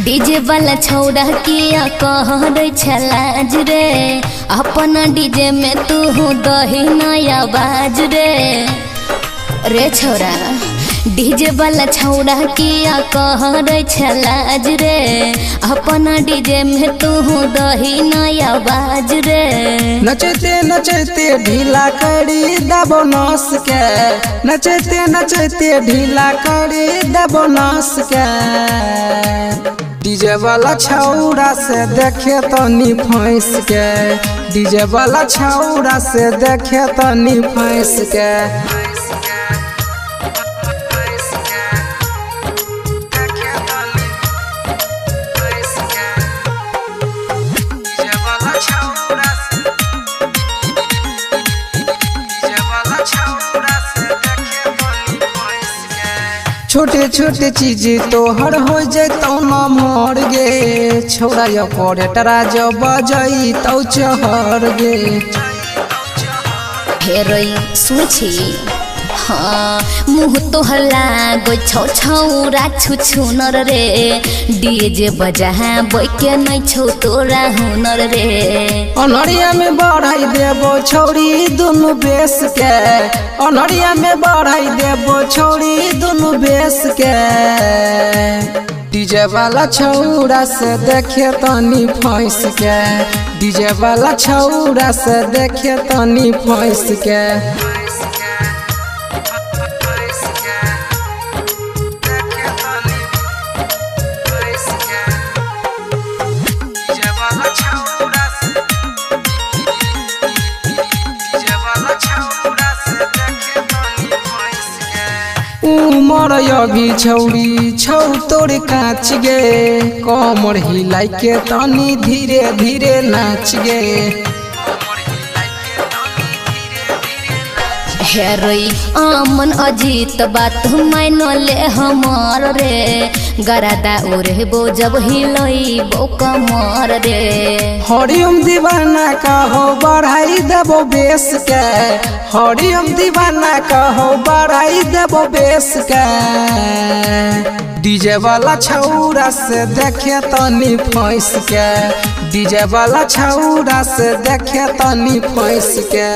DJ वाला छौड़ा किया कहरै छलाज रे अपना डीजे में तू दही नया बाज रे छौड़ा डीजे वाला छौड़ा किया कहरै छलाज रे अपना डीजे में तू दही नया बाज रे। नचते नचते ढीला करी दबो नस के नचते नचते ढीला करी दबो नस के डीजे वाला छौड़ा से देखे तनी फंस के डीजे वाला छौड़ा से देखे तनी फंस के छोटे छोटे चीज तोहर हो जैतौ न मर गे छौड़ा ऑपरेटरा जो बजई तौ चहर गे। हेरै सुछि हाँ मुँह तोहर लागो छौ छौरा छुछुनर रे डीजे बजा बैके नहीं छौ तोरा हुनर रे। अनहरिया में बढ़ाई देबो छौरी दुनु बेस के अनहरिया में बढ़ाई देबो छौरी दुनु बेस के डीजे वाला छौड़ा से देखे तनी फंस के डीजे वाला छौड़ा से देखे तनी फंस के। उमर अभी छौरी छौ तोर काच गे कमर हिलाई के तनी धीरे धीरे नाच गे। हेरै अमन अजीत बात मान ले हमार रे गरादा उड़ेबो जब हिलैबो कमर रे। हरिओम दीवाना कहो बढ़ाई देबो बेस के हरिओम दीवाना कहो बढ़ाई देबो बेस के डीजे वाला छौड़ा से देखे तनी फंस के डीजे वाला छौड़ा से देखे तनी फंस के।